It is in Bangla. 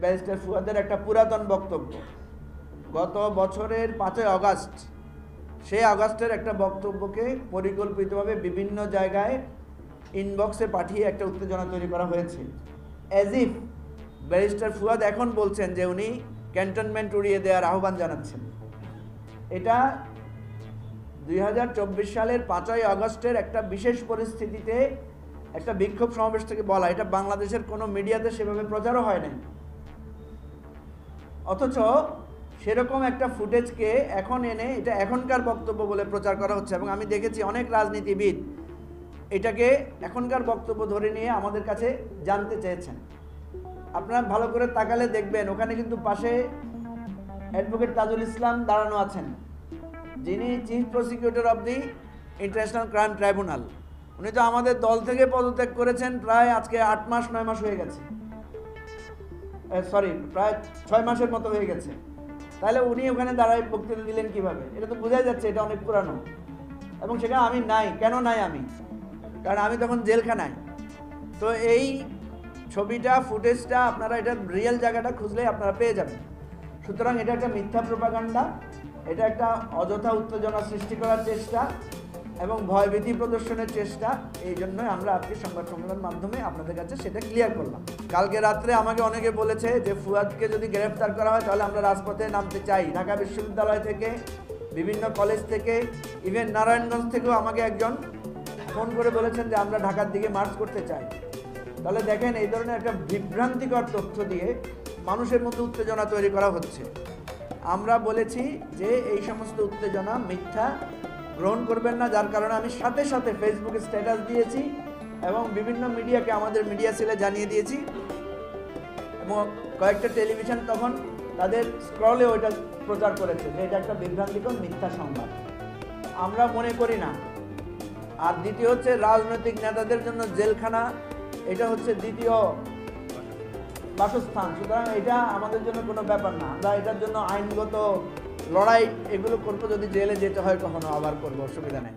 ব্যারিস্টার ফুয়াদের একটা পুরাতন বক্তব্য, গত বছরের 5ই আগস্ট, সেই আগস্টের একটা বক্তব্যকে পরিকল্পিতভাবে বিভিন্ন জায়গায় ইনবক্সে পাঠিয়ে একটা উত্তেজনা তৈরি করা হয়েছে। অ্যাজ ইফ ব্যারিস্টার ফুয়াদ এখন বলছেন যে উনি ক্যান্টনমেন্ট উড়িয়ে দেওয়ার আহ্বান জানাচ্ছেন। এটা 2024 সালের 5ই আগস্টের একটা বিশেষ পরিস্থিতিতে একটা বিক্ষোভ সমাবেশ থেকে বলা। এটা বাংলাদেশের কোনো মিডিয়াতে সেভাবে প্রচারও হয় নাই। অথচ সেরকম একটা ফুটেজকে এখন এনে এটা এখনকার বক্তব্য বলে প্রচার করা হচ্ছে, এবং আমি দেখেছি অনেক রাজনীতিবিদ এটাকে এখনকার বক্তব্য ধরে নিয়ে আমাদের কাছে জানতে চেয়েছেন। আপনারা ভালো করে তাকালে দেখবেন ওখানে কিন্তু পাশে অ্যাডভোকেট তাজুল ইসলাম দাঁড়ানো আছেন, যিনি chief prosecutor of the international crime tribunal. উনি তো আমাদের দল থেকে পদত্যাগ করেছেন প্রায় আজকে 8 মাস 9 মাস হয়ে গেছে, প্রায় 6 মাসের মতো হয়ে গেছে। তাহলে উনি ওখানে দাঁড়ায় বক্তৃতা দিলেন কিভাবে? এটা তো বোঝাই যাচ্ছে এটা অনেক পুরানো। এবং সেটা আমি নাই, কেন নাই আমি? কারণ আমি তখন জেলখানায়। তো এই ছবিটা, ফুটেজটা আপনারা এটা রিয়েল জায়গাটা খুঁজলে আপনারা পেয়ে যাবেন। সুতরাং এটা একটা মিথ্যা প্রোপাগান্ডা, এটা একটা অযথা উত্তেজনা সৃষ্টি করার চেষ্টা এবং ভয়ভীতি প্রদর্শনের চেষ্টা। এই জন্যই আমরা আজকে সংবাদ সম্মেলনের মাধ্যমে আপনাদের কাছে সেটা ক্লিয়ার করলাম। কালকে রাত্রে আমাকে অনেকে বলেছে যে ফুয়াদকে যদি গ্রেফতার করা হয় তাহলে আমরা রাজপথে নামতে চাই। ঢাকা বিশ্ববিদ্যালয় থেকে, বিভিন্ন কলেজ থেকে, ইভেন নারায়ণগঞ্জ থেকেও আমাকে একজন ফোন করে বলেছেন যে আমরা ঢাকার দিকে মার্চ করতে চাই। তাহলে দেখেন, এই ধরনের একটা বিভ্রান্তিকর তথ্য দিয়ে মানুষের মধ্যে উত্তেজনা তৈরি করা হচ্ছে। আমরা বলেছি যে এই সমস্ত উত্তেজনা মিথ্যা, গ্রহণ করবেন না। যার কারণে আমি সাথে সাথে ফেসবুকে স্ট্যাটাস দিয়েছি এবং বিভিন্ন মিডিয়াকে, আমাদের মিডিয়া সেলে জানিয়ে দিয়েছি, এবং কয়েকটা টেলিভিশন তখন তাদের স্ক্রলে ওইটা প্রচার করেছে যে এটা একটা বিভ্রান্তিকর মিথ্যা সংবাদ। আমরা মনে করি না। আর দ্বিতীয় হচ্ছে, রাজনৈতিক নেতাদের জন্য জেলখানা এটা হচ্ছে দ্বিতীয় বাসস্থান। সুতরাং এটা আমাদের জন্য কোনো ব্যাপার না। আমরা এটার জন্য আইনগত লড়াই এগুলো করবো, যদি জেলে যেতে হয় কখনো আবার করবো, অসুবিধা নেই।